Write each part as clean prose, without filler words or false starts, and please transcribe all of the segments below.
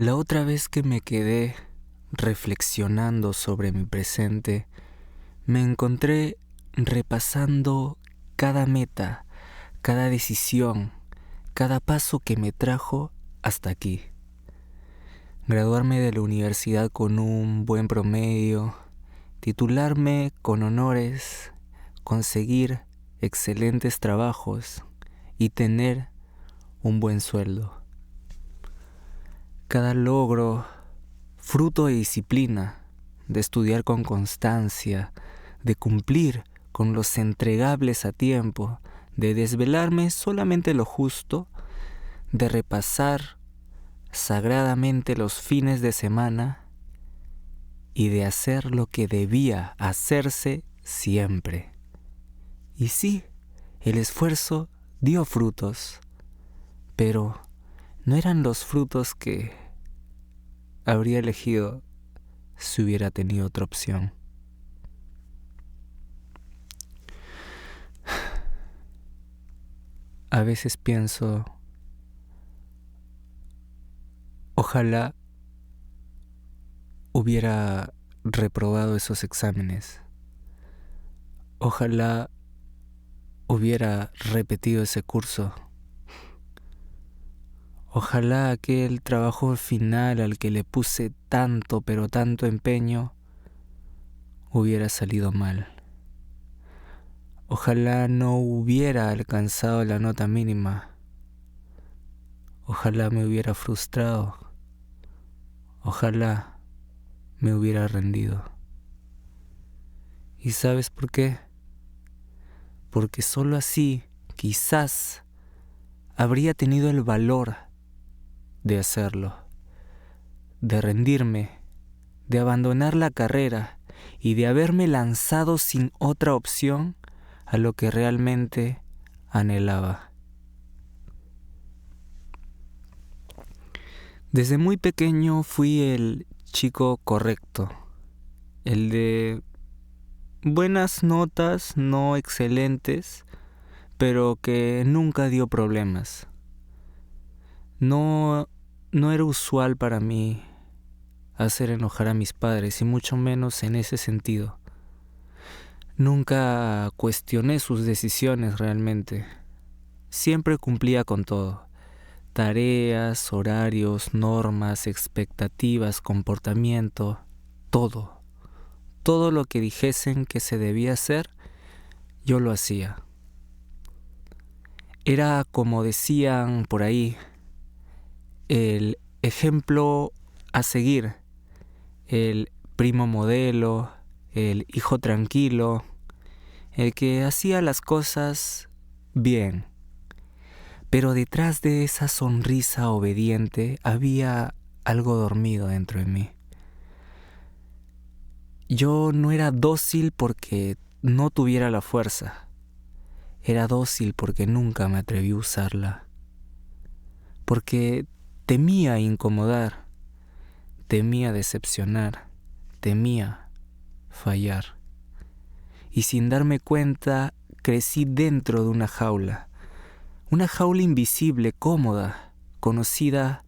La otra vez que me quedé reflexionando sobre mi presente, me encontré repasando cada meta, cada decisión, cada paso que me trajo hasta aquí. Graduarme de la universidad con un buen promedio, titularme con honores, conseguir excelentes trabajos y tener un buen sueldo. Cada logro, fruto de disciplina, de estudiar con constancia, de cumplir con los entregables a tiempo, de desvelarme solamente lo justo, de repasar sagradamente los fines de semana y de hacer lo que debía hacerse siempre. Y sí, el esfuerzo dio frutos, pero no eran los frutos que habría elegido si hubiera tenido otra opción. A veces pienso, ojalá hubiera reprobado esos exámenes. Ojalá hubiera repetido ese curso. Ojalá aquel trabajo final al que le puse tanto pero tanto empeño hubiera salido mal. Ojalá no hubiera alcanzado la nota mínima. Ojalá me hubiera frustrado. Ojalá me hubiera rendido. ¿Y sabes por qué? Porque solo así, quizás, habría tenido el valor de hacerlo, de rendirme, de abandonar la carrera y de haberme lanzado sin otra opción a lo que realmente anhelaba. Desde muy pequeño fui el chico correcto, el de buenas notas, no excelentes, pero que nunca dio problemas. No era usual para mí hacer enojar a mis padres, y mucho menos en ese sentido. Nunca cuestioné sus decisiones realmente. Siempre cumplía con todo. Tareas, horarios, normas, expectativas, comportamiento, todo. Todo lo que dijesen que se debía hacer, yo lo hacía. Era, como decían por ahí, el ejemplo a seguir, el primo modelo, el hijo tranquilo, el que hacía las cosas bien. Pero detrás de esa sonrisa obediente había algo dormido dentro de mí. Yo no era dócil porque no tuviera la fuerza. Era dócil porque nunca me atreví a usarla. Porque temía incomodar, temía decepcionar, temía fallar. Y sin darme cuenta, crecí dentro de una jaula invisible, cómoda, conocida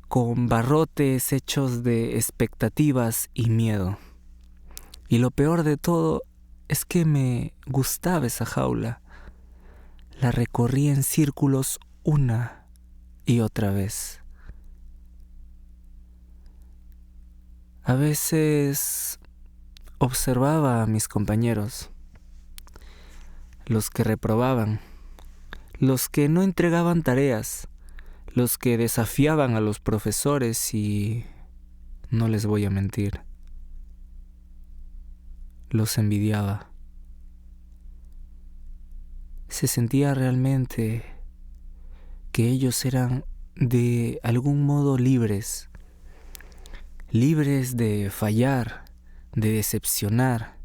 con barrotes hechos de expectativas y miedo. Y lo peor de todo es que me gustaba esa jaula. La recorría en círculos una y otra vez. A veces observaba a mis compañeros, los que reprobaban, los que no entregaban tareas, los que desafiaban a los profesores y, no les voy a mentir, los envidiaba. Se sentía realmente que ellos eran de algún modo libres de fallar, de decepcionar,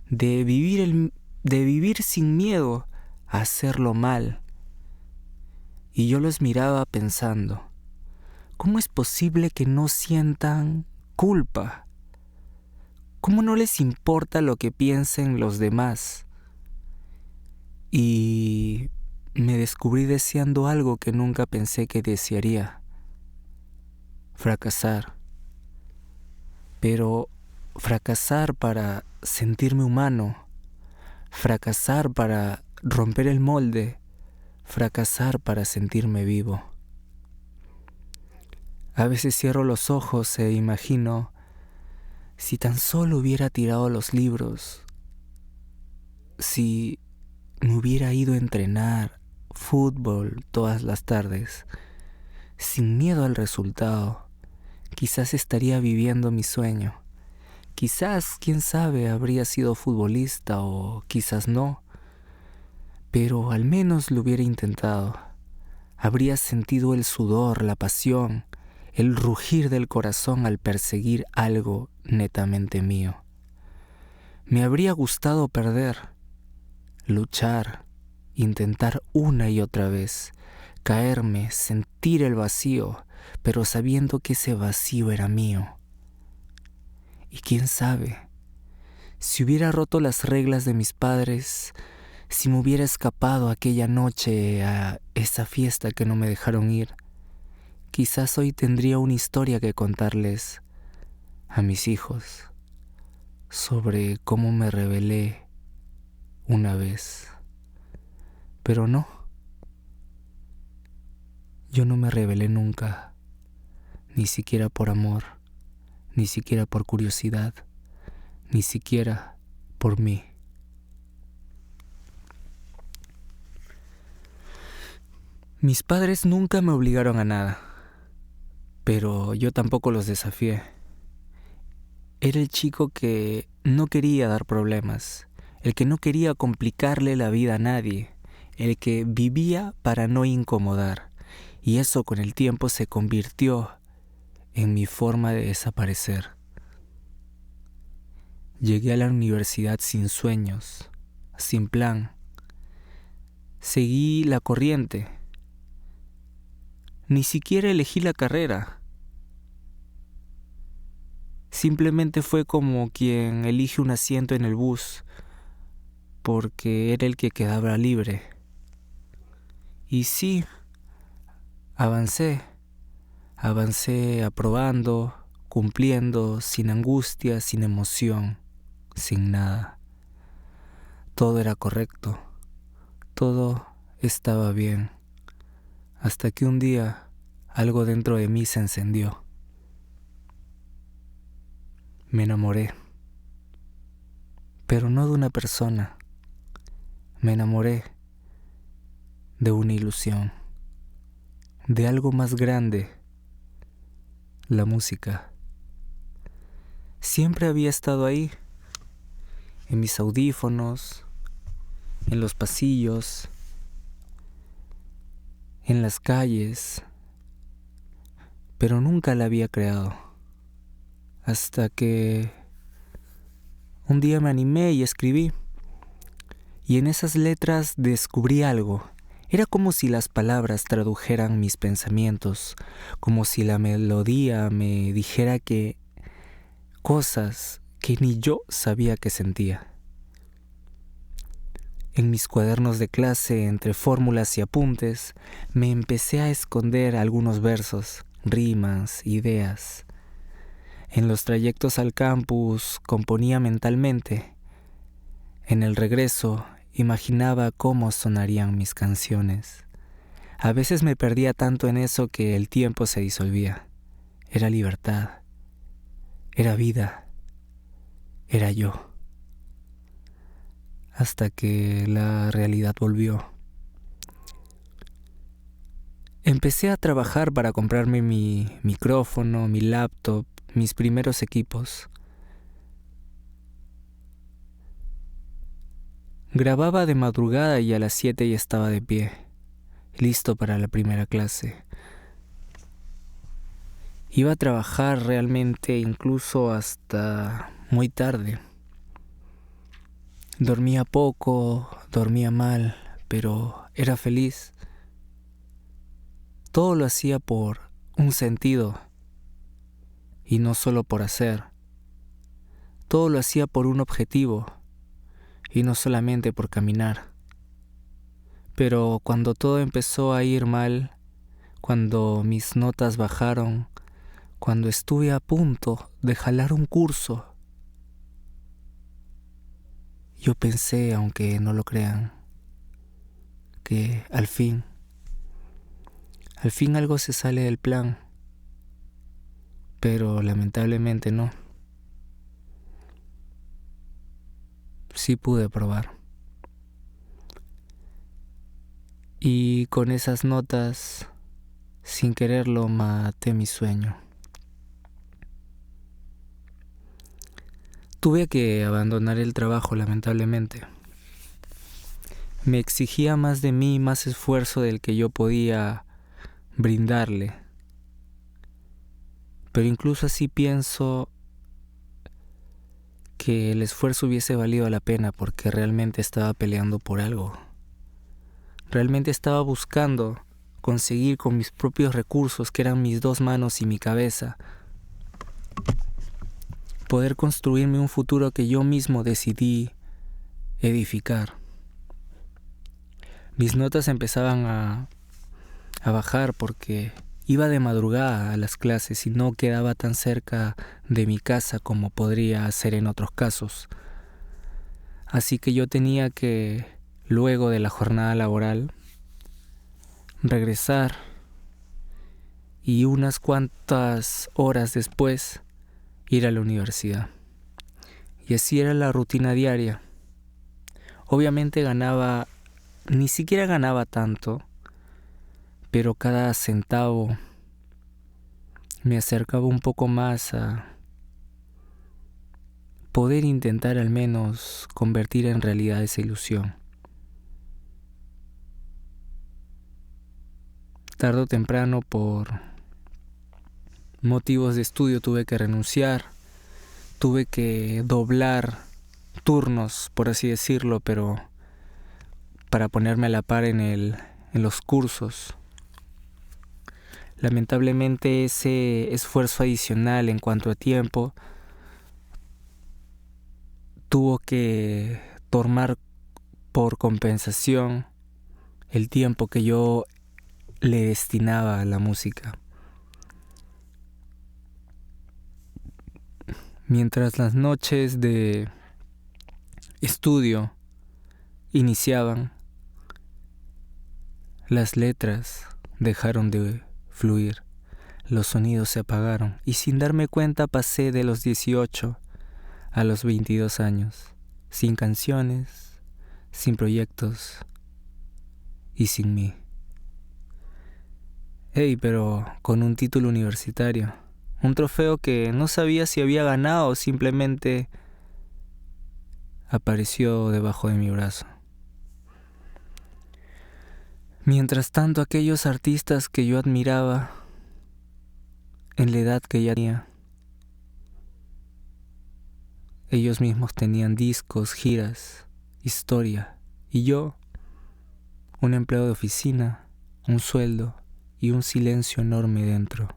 de vivir sin miedo a hacerlo mal. Y yo los miraba pensando, ¿cómo es posible que no sientan culpa? ¿Cómo no les importa lo que piensen los demás? Y me descubrí deseando algo que nunca pensé que desearía: fracasar. Pero fracasar para sentirme humano, fracasar para romper el molde, fracasar para sentirme vivo. A veces cierro los ojos e imagino si tan solo hubiera tirado los libros, si me hubiera ido a entrenar fútbol todas las tardes, sin miedo al resultado, quizás estaría viviendo mi sueño. Quizás, quién sabe, habría sido futbolista o quizás no, pero al menos lo hubiera intentado. Habría sentido el sudor, la pasión, el rugir del corazón al perseguir algo netamente mío. Me habría gustado perder, luchar, intentar una y otra vez, caerme, sentir el vacío, pero sabiendo que ese vacío era mío. Y quién sabe, si hubiera roto las reglas de mis padres, si me hubiera escapado aquella noche a esa fiesta que no me dejaron ir, quizás hoy tendría una historia que contarles a mis hijos sobre cómo me rebelé una vez. Pero no, yo no me rebelé nunca, ni siquiera por amor, ni siquiera por curiosidad, ni siquiera por mí. Mis padres nunca me obligaron a nada, pero yo tampoco los desafié. Era el chico que no quería dar problemas, el que no quería complicarle la vida a nadie, el que vivía para no incomodar, y eso con el tiempo se convirtió en mi forma de desaparecer. Llegué a la universidad sin sueños, sin plan. Seguí la corriente. Ni siquiera elegí la carrera. Simplemente fue como quien elige un asiento en el bus, porque era el que quedaba libre. Y sí, avancé aprobando, cumpliendo, sin angustia, sin emoción, sin nada. Todo era correcto, todo estaba bien, hasta que un día algo dentro de mí se encendió. Me enamoré, pero no de una persona, me enamoré de una ilusión, de algo más grande, la música. Siempre había estado ahí, en mis audífonos, en los pasillos, en las calles, pero nunca la había creado. Hasta que un día me animé y escribí, y en esas letras descubrí algo. Era como si las palabras tradujeran mis pensamientos, como si la melodía me dijera que cosas que ni yo sabía que sentía. En mis cuadernos de clase, entre fórmulas y apuntes, me empecé a esconder algunos versos, rimas, ideas. En los trayectos al campus componía mentalmente. En el regreso imaginaba cómo sonarían mis canciones. A veces me perdía tanto en eso que el tiempo se disolvía. Era libertad, era vida, era yo. Hasta que la realidad volvió. Empecé a trabajar para comprarme mi micrófono, mi laptop, mis primeros equipos. Grababa de madrugada y a las 7 ya estaba de pie, listo para la primera clase. Iba a trabajar realmente incluso hasta muy tarde. Dormía poco, dormía mal, pero era feliz. Todo lo hacía por un sentido y no solo por hacer. Todo lo hacía por un objetivo y no solamente por caminar. Pero cuando todo empezó a ir mal, cuando mis notas bajaron, cuando estuve a punto de jalar un curso, yo pensé, aunque no lo crean, que al fin algo se sale del plan, pero lamentablemente no. Sí pude probar. Y con esas notas, sin quererlo, maté mi sueño. Tuve que abandonar el trabajo, lamentablemente. Me exigía más de mí, más esfuerzo del que yo podía brindarle. Pero incluso así pienso que el esfuerzo hubiese valido la pena porque realmente estaba peleando por algo. Realmente estaba buscando conseguir con mis propios recursos, que eran mis 2 manos y mi cabeza, poder construirme un futuro que yo mismo decidí edificar. Mis notas empezaban a bajar porque iba de madrugada a las clases y no quedaba tan cerca de mi casa como podría ser en otros casos. Así que yo tenía que, luego de la jornada laboral, regresar y unas cuantas horas después ir a la universidad. Y así era la rutina diaria. Obviamente ni siquiera ganaba tanto, pero cada centavo me acercaba un poco más a poder intentar al menos convertir en realidad esa ilusión. Tarde o temprano, por motivos de estudio, tuve que renunciar, tuve que doblar turnos, por así decirlo, pero para ponerme a la par en los cursos. Lamentablemente ese esfuerzo adicional en cuanto a tiempo tuvo que tomar por compensación el tiempo que yo le destinaba a la música. Mientras las noches de estudio iniciaban, las letras dejaron de fluir, los sonidos se apagaron y sin darme cuenta pasé de los 18 a los 22 años, sin canciones, sin proyectos y sin mí. Pero con un título universitario, un trofeo que no sabía si había ganado o simplemente apareció debajo de mi brazo. Mientras tanto, aquellos artistas que yo admiraba en la edad que ya tenía, ellos mismos tenían discos, giras, historia, y yo, un empleado de oficina, un sueldo y un silencio enorme dentro.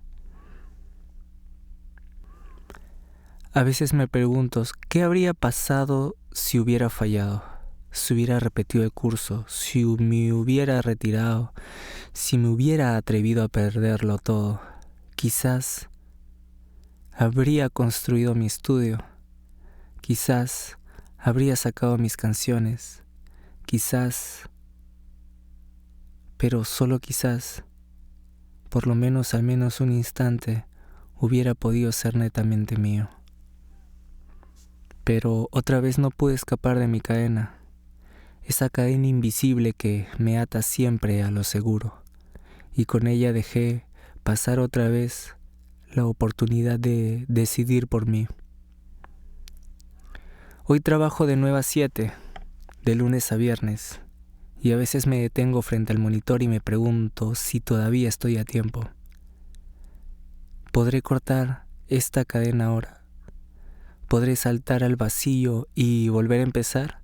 A veces me pregunto, ¿qué habría pasado si hubiera fallado? Si hubiera repetido el curso, si me hubiera retirado, si me hubiera atrevido a perderlo todo. Quizás habría construido mi estudio, quizás habría sacado mis canciones, quizás, pero solo quizás, por lo menos al menos un instante, hubiera podido ser netamente mío. Pero otra vez no pude escapar de mi cadena, esa cadena invisible que me ata siempre a lo seguro, y con ella dejé pasar otra vez la oportunidad de decidir por mí. Hoy trabajo de 9 a 7, de lunes a viernes, y a veces me detengo frente al monitor y me pregunto si todavía estoy a tiempo. ¿Podré cortar esta cadena ahora? ¿Podré saltar al vacío y volver a empezar?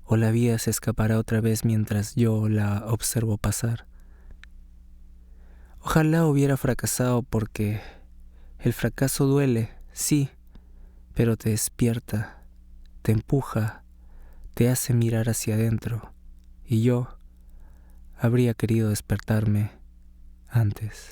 ¿O la vida se escapará otra vez mientras yo la observo pasar? Ojalá hubiera fracasado porque el fracaso duele, sí, pero te despierta, te empuja, te hace mirar hacia adentro. Y yo habría querido despertarme antes.